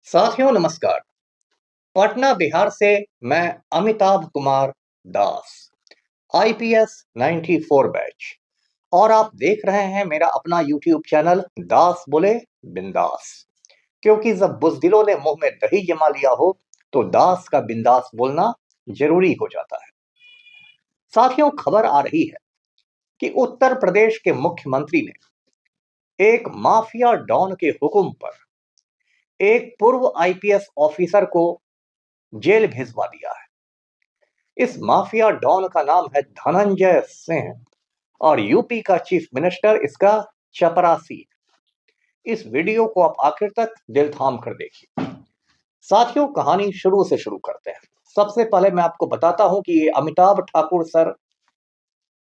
साथियों नमस्कार। पटना बिहार से मैं अमिताभ कुमार दास, आईपीएस 94 बैच, और आप देख रहे हैं मेरा अपना यूट्यूब चैनल दास बोले बिंदास। क्योंकि जब बुजदिलों ने मुंह में दही जमा लिया हो तो दास का बिंदास बोलना जरूरी हो जाता है। साथियों, खबर आ रही है कि उत्तर प्रदेश के मुख्यमंत्री ने एक माफिया डॉन के हुक्म पर एक पूर्व आईपीएस ऑफिसर को जेल भिजवा दिया है। इस माफिया डॉन का नाम है धनंजय सिंह और यूपी का चीफ मिनिस्टर इसका चपरासी। इस वीडियो को आप आखिर तक दिल थाम कर देखिए। साथियों, कहानी शुरू से शुरू करते हैं। सबसे पहले मैं आपको बताता हूं कि ये अमिताभ ठाकुर सर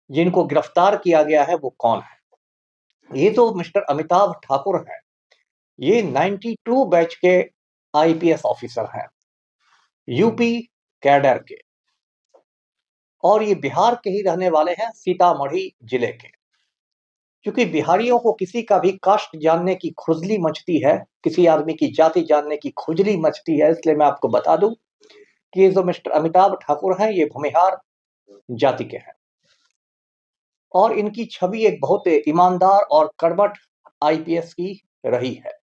जिनको गिरफ्तार किया गया है वो कौन है। ये तो मिस्टर अमिताभ ठाकुर हैं। ये 92 बैच के आईपीएस ऑफिसर हैं, यूपी कैडर के, और ये बिहार के ही रहने वाले हैं, सीतामढ़ी जिले के। क्योंकि बिहारियों को किसी का भी कास्ट जानने की खुजली मचती है, किसी आदमी की जाति जानने की खुजली मचती है, इसलिए मैं आपको बता दूं कि ये जो मिस्टर अमिताभ ठाकुर हैं ये भूमिहार जाति के हैं और इनकी छवि एक बहुत ईमानदार और कर्मठ आईपीएस की रही है।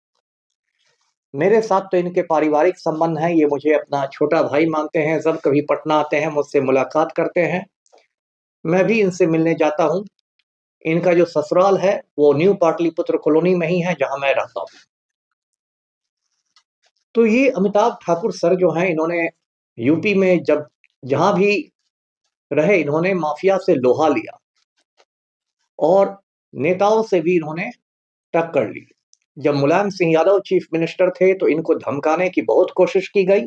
मेरे साथ तो इनके पारिवारिक संबंध हैं, ये मुझे अपना छोटा भाई मानते हैं। जब कभी पटना आते हैं मुझसे मुलाकात करते हैं, मैं भी इनसे मिलने जाता हूं। इनका जो ससुराल है वो न्यू पाटलिपुत्र कॉलोनी में ही है जहां मैं रहता हूं। तो ये अमिताभ ठाकुर सर जो हैं, इन्होंने यूपी में जब जहां भी रहे इन्होंने माफिया से लोहा लिया और नेताओं से भी इन्होंने टक्कर ली। जब मुलायम सिंह यादव चीफ मिनिस्टर थे तो इनको धमकाने की बहुत कोशिश की गई,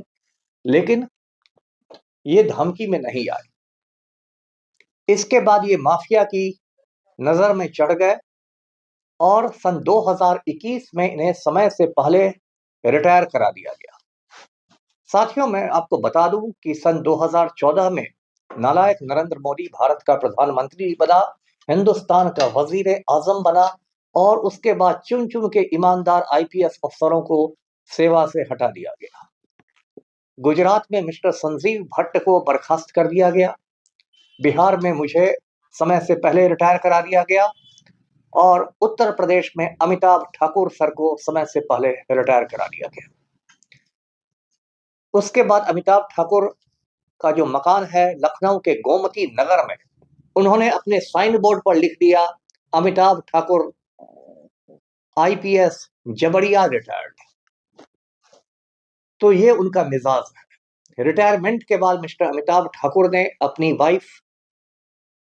लेकिन ये धमकी में नहीं आए। इसके बाद ये माफिया की नजर में चढ़ गए और सन 2021 में इन्हें समय से पहले रिटायर करा दिया गया। साथियों, मैं आपको बता दूं कि सन 2014 में नालायक नरेंद्र मोदी भारत का प्रधानमंत्री बना, हिंदुस्तान का वजीर आजम बना और उसके बाद चुन चुन के ईमानदार आईपीएस अफसरों को सेवा से हटा दिया गया। गुजरात में मिस्टर संजीव भट्ट को बर्खास्त कर दिया गया, बिहार में मुझे समय से पहले रिटायर करा दिया गया और उत्तर प्रदेश में अमिताभ ठाकुर सर को समय से पहले रिटायर करा दिया गया। उसके बाद अमिताभ ठाकुर का जो मकान है लखनऊ के गोमती नगर में, उन्होंने अपने साइन बोर्ड पर लिख दिया अमिताभ ठाकुर आईपीएस जबरिया रिटायर्ड। तो ये उनका मिजाज है। रिटायरमेंट के बाद मिस्टर अमिताभ ठाकुर ने अपनी वाइफ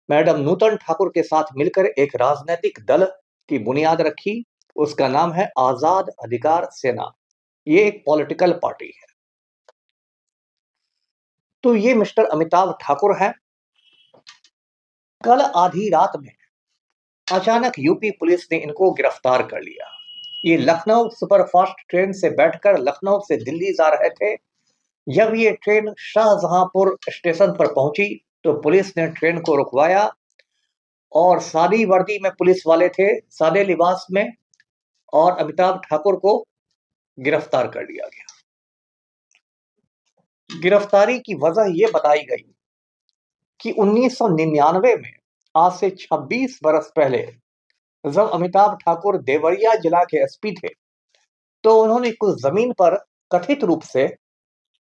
मैडम नूतन ठाकुर के साथ मिलकर एक राजनीतिक दल की बुनियाद रखी। उसका नाम है आजाद अधिकार सेना। ये एक पॉलिटिकल पार्टी है। तो ये मिस्टर अमिताभ ठाकुर है। कल आधी रात में अचानक यूपी पुलिस ने इनको गिरफ्तार कर लिया। ये लखनऊ सुपरफास्ट ट्रेन से बैठकर लखनऊ से दिल्ली जा रहे थे। जब ये ट्रेन शाहजहांपुर स्टेशन पर पहुंची तो पुलिस ने ट्रेन को रुकवाया और सादी वर्दी में पुलिस वाले थे, सादे लिबास में, और अमिताभ ठाकुर को गिरफ्तार कर लिया गया। गिरफ्तारी की वजह यह बताई गई कि 1999 में, आज से 26 बरस पहले, जब अमिताभ ठाकुर देवरिया जिला के एसपी थे तो उन्होंने कुछ जमीन पर कथित रूप से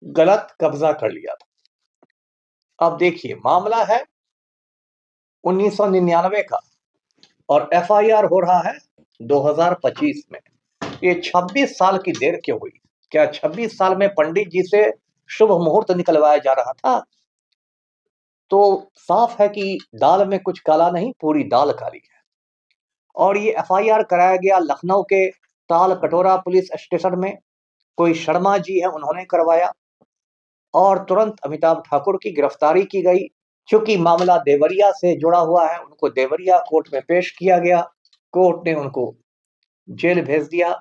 गलत कब्जा कर लिया था। अब देखिए, मामला है 1999 का और एफआईआर हो रहा है 2025 में। ये 26 साल की देर क्यों हुई? क्या 26 साल में पंडित जी से शुभ मुहूर्त निकलवाया जा रहा था? तो साफ है कि दाल में कुछ काला नहीं, पूरी दाल काली है। और ये एफआईआर कराया गया लखनऊ के ताल कटोरा पुलिस स्टेशन में। कोई शर्मा जी है, उन्होंने करवाया और तुरंत अमिताभ ठाकुर की गिरफ्तारी की गई। चूंकि मामला देवरिया से जुड़ा हुआ है, उनको देवरिया कोर्ट में पेश किया गया। कोर्ट ने उनको जेल भेज दिया।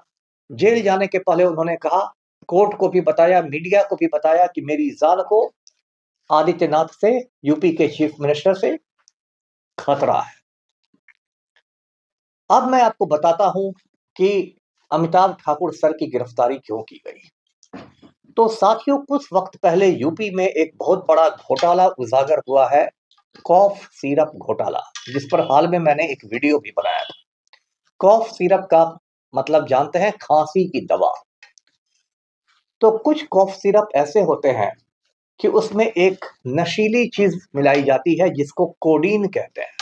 जेल जाने के पहले उन्होंने कहा, कोर्ट को भी बताया, मीडिया को भी बताया कि मेरी जान को आदित्यनाथ से, यूपी के चीफ मिनिस्टर से खतरा है। अब मैं आपको बताता हूं कि अमिताभ ठाकुर सर की गिरफ्तारी क्यों की गई। तो साथियों, कुछ वक्त पहले यूपी में एक बहुत बड़ा घोटाला उजागर हुआ है, कॉफ सिरप घोटाला, जिस पर हाल में मैंने एक वीडियो भी बनाया था। कॉफ सिरप का मतलब जानते हैं, खांसी की दवा। तो कुछ कॉफ सिरप ऐसे होते हैं कि उसमें एक नशीली चीज मिलाई जाती है जिसको कोडीन कहते हैं।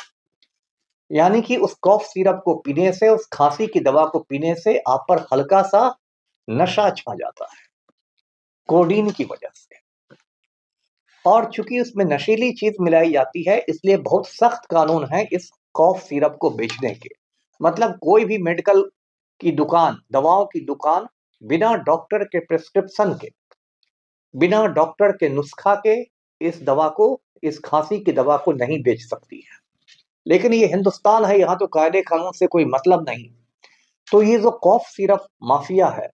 यानी कि उस कॉफ सिरप को पीने से, उस खांसी की दवा को पीने से आप पर हल्का सा नशा छा जाता है, कोडीन की वजह से। और चूंकि उसमें नशीली चीज मिलाई जाती है, इसलिए बहुत सख्त कानून है इस कॉफ सिरप को बेचने के। मतलब कोई भी मेडिकल की दुकान, दवाओं की दुकान, बिना डॉक्टर के प्रिस्क्रिप्शन के, बिना डॉक्टर के नुस्खा के इस दवा को, इस खांसी की दवा को नहीं बेच सकती है। लेकिन ये हिंदुस्तान है, यहाँ तो कायदे कानून से कोई मतलब नहीं। तो ये जो कॉफ सिरप माफिया है,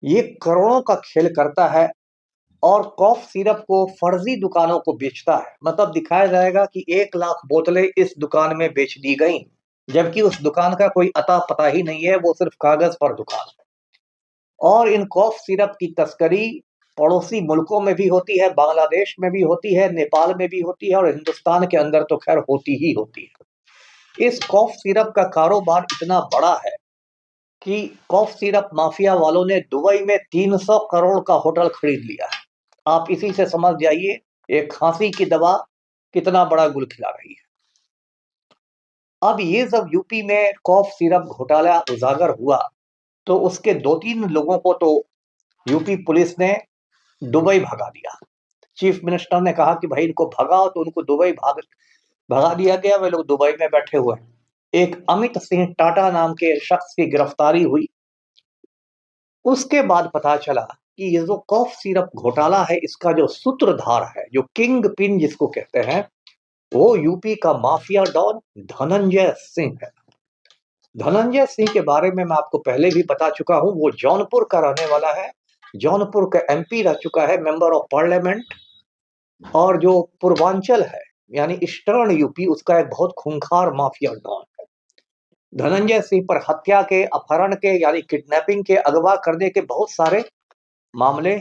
ये करोड़ों का खेल करता है और कॉफ सिरप को फर्जी दुकानों को बेचता है। मतलब दिखाया जाएगा कि 1 लाख बोतलें इस दुकान में बेच दी गई, जबकि उस दुकान का कोई अता पता ही नहीं है, वो सिर्फ कागज पर दुकान है। और इन कॉफ सिरप की तस्करी पड़ोसी मुल्कों में भी होती है, बांग्लादेश में भी होती है, नेपाल में भी होती है, और हिंदुस्तान के अंदर तो खैर होती ही होती है। इस कॉफ सिरप का कारोबार इतना बड़ा है कि कॉफ सिरप माफिया वालों ने दुबई में 300 करोड़ का होटल खरीद लिया है। आप इसी से समझ जाइए एक खांसी की दवा कितना बड़ा गुल खिला रही है। अब ये जब यूपी में कॉफ सिरप घोटाला उजागर हुआ, तो उसके 2-3 लोगों को तो यूपी पुलिस ने दुबई भगा दिया। चीफ मिनिस्टर ने कहा कि भाई इनको भगाओ, तो उनको दुबई भगा दिया गया। वे लोग दुबई में बैठे हुए हैं। एक अमित सिंह टाटा नाम के शख्स की गिरफ्तारी हुई। उसके बाद पता चला कि ये जो कॉफ सिरप घोटाला है, इसका जो सूत्रधार है, जो किंग पिन जिसको कहते हैं, वो यूपी का माफिया डॉन धनंजय सिंह है। धनंजय सिंह के बारे में मैं आपको पहले भी बता चुका हूं। वो जौनपुर का रहने वाला है, जौनपुर का एमपी रह चुका है, मेंबर ऑफ पार्लियामेंट। और जो पूर्वांचल है, यानी ईस्टर्न यूपी, उसका एक बहुत खूंखार माफिया डॉन है। धनंजय सिंह पर हत्या के, अपहरण के, यानी किडनैपिंग के, अगवा करने के बहुत सारे मामले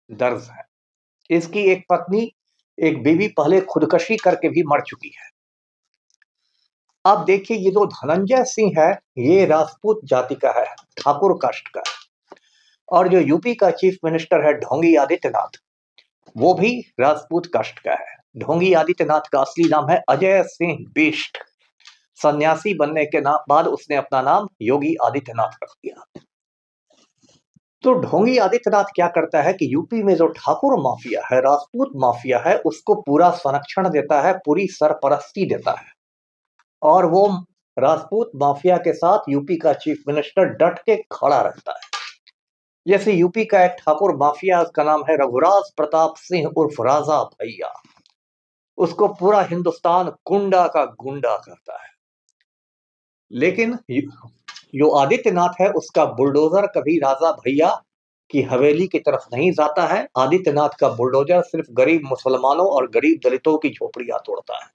दर्ज हैं। इसकी एक पत्नी, एक बीवी पहले खुदकशी करके भी मर चुकी है। अब देखिए, ये जो धनंजय सिंह है, ये राजपूत जाति का है, ठाकुर कास्ट का है। और जो यूपी का चीफ मिनिस्टर है ढोंगी आदित्यनाथ, वो भी राजपूत कास्ट का है। ढोंगी आदित्यनाथ का असली नाम है अजय सिंह बिष्ट। सन्यासी बनने के बाद उसने अपना नाम योगी आदित्यनाथ रख दिया। तो ढोंगी आदित्यनाथ क्या करता है कि यूपी में जो ठाकुर माफिया है, राजपूत माफिया है, उसको पूरा संरक्षण देता है, पूरी सरपरस्ती देता है। और वो राजपूत माफिया के साथ यूपी का चीफ मिनिस्टर डट के खड़ा रहता है। जैसे यूपी का एक ठाकुर माफिया, उसका नाम है रघुराज प्रताप सिंह उर्फ राजा भैया। उसको पूरा हिंदुस्तान गुंडा का गुंडा करता है। लेकिन जो आदित्यनाथ है, उसका बुलडोजर कभी राजा भैया की हवेली की तरफ नहीं जाता है। आदित्यनाथ का बुलडोजर सिर्फ गरीब मुसलमानों और गरीब दलितों की झोपड़ियां तोड़ता है।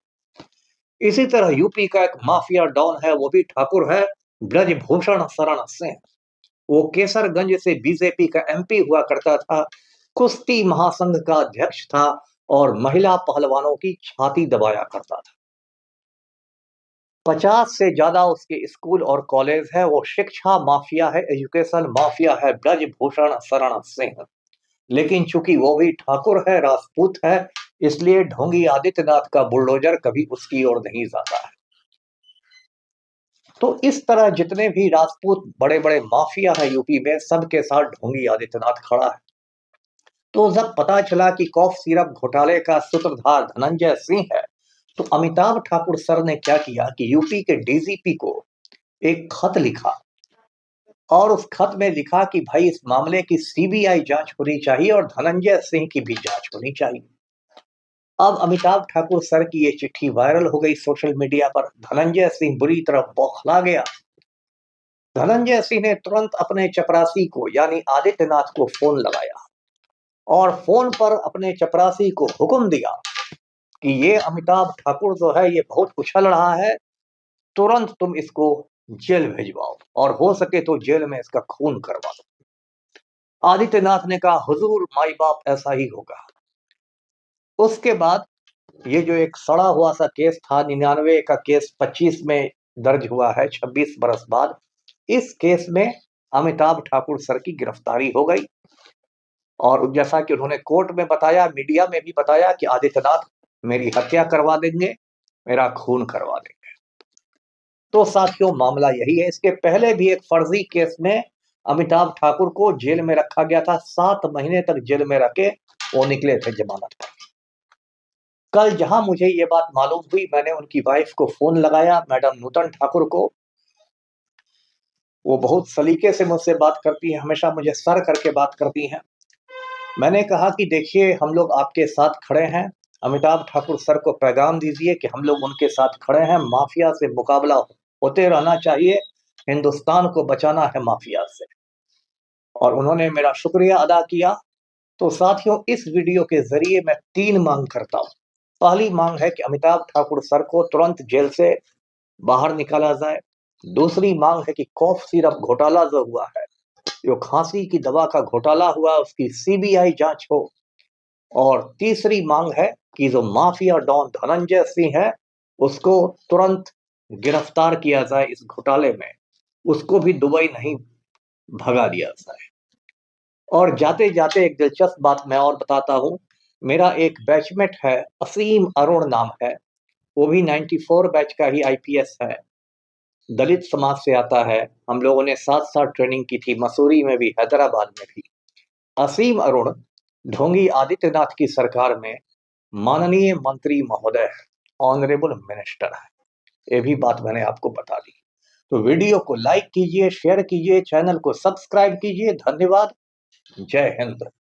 इसी तरह यूपी का एक माफिया डॉन है, वो भी ठाकुर है, ब्रजभूषण शरण सिंह। वो केसरगंज से बीजेपी का एमपी हुआ करता था, कुश्ती महासंघ का अध्यक्ष था और महिला पहलवानों की छाती दबाया करता था। 50 से ज्यादा उसके स्कूल और कॉलेज है। वो शिक्षा माफिया है, एजुकेशन माफिया है, ब्रजभूषण शरण सिंह। लेकिन चूंकि वो भी ठाकुर है, राजपूत है, इसलिए ढोंगी आदित्यनाथ का बुलडोजर कभी उसकी ओर नहीं जाता है। तो इस तरह जितने भी राजपूत बड़े बड़े माफिया है यूपी में, सबके साथ ढोंगी आदित्यनाथ खड़ा है। तो जब पता चला कि कॉफ सिरप घोटाले का सूत्रधार धनंजय सिंह है, तो अमिताभ ठाकुर सर ने क्या किया कि यूपी के डीजीपी को एक खत लिखा। और उस खत में लिखा कि भाई इस मामले की सीबीआई जांच होनी चाहिए और धनंजय सिंह की भी जांच होनी चाहिए। अब अमिताभ ठाकुर सर की ये चिट्ठी वायरल हो गई सोशल मीडिया पर। धनंजय सिंह बुरी तरह बौखला गया। धनंजय सिंह ने तुरंत अपने चपरासी को, यानी आदित्यनाथ को फोन लगाया और फोन पर अपने चपरासी को हुक्म दिया कि ये अमिताभ ठाकुर जो है, ये बहुत उछल रहा है, तुरंत तुम इसको जेल भेजवाओ और हो सके तो जेल में इसका खून करवा दो। आदित्यनाथ ने कहा, हुजूर माई बाप ऐसा ही होगा। उसके बाद ये जो एक सड़ा हुआ सा केस था, 99 का केस 25 में दर्ज हुआ है, 26 बरस बाद। इस केस में अमिताभ ठाकुर सर की गिरफ्तारी हो गई और जैसा कि उन्होंने कोर्ट में बताया, मीडिया में भी बताया कि आदित्यनाथ मेरी हत्या करवा देंगे, मेरा खून करवा देंगे। तो साथियों, मामला यही है। इसके पहले भी एक फर्जी केस में अमिताभ ठाकुर को जेल में रखा गया था, 7 महीने तक जेल में रखे, वो निकले थे जमानत पर। कल जहां मुझे ये बात मालूम हुई, मैंने उनकी वाइफ को फोन लगाया, मैडम नूतन ठाकुर को। वो बहुत सलीके से मुझसे बात करती हैं, हमेशा मुझे सर करके बात करती हैं। मैंने कहा कि देखिए, हम लोग आपके साथ खड़े हैं, अमिताभ ठाकुर सर को पैगाम दीजिए कि हम लोग उनके साथ खड़े हैं, माफिया से मुकाबला होते रहना चाहिए, हिंदुस्तान को बचाना है माफिया से। और उन्होंने मेरा शुक्रिया अदा किया। तो साथियों, इस वीडियो के जरिए मैं 3 मांग करता हूं। पहली मांग है कि अमिताभ ठाकुर सर को तुरंत जेल से बाहर निकाला जाए। दूसरी मांग है कि कॉफ सिरप घोटाला जो हुआ है, जो खांसी की दवा का घोटाला हुआ, उसकी सीबीआई जांच हो। और तीसरी मांग है कि जो माफिया डॉन धनंजय सिंह है, उसको तुरंत गिरफ्तार किया जाए इस घोटाले में, उसको भी दुबई नहीं भगा दिया जाए। और जाते जाते एक दिलचस्प बात मैं और बताता हूं। मेरा एक बैचमेट है, असीम अरुण नाम है, वो भी 94 बैच का ही आईपीएस है, दलित समाज से आता है। हम लोगों ने साथ साथ ट्रेनिंग की थी, मसूरी में भी, हैदराबाद में भी। असीम अरुण ढोंगी आदित्यनाथ की सरकार में माननीय मंत्री महोदय है, ऑनरेबल मिनिस्टर है। ये भी बात मैंने आपको बता दी। तो वीडियो को लाइक कीजिए, शेयर कीजिए, चैनल को सब्सक्राइब कीजिए। धन्यवाद। जय हिंद।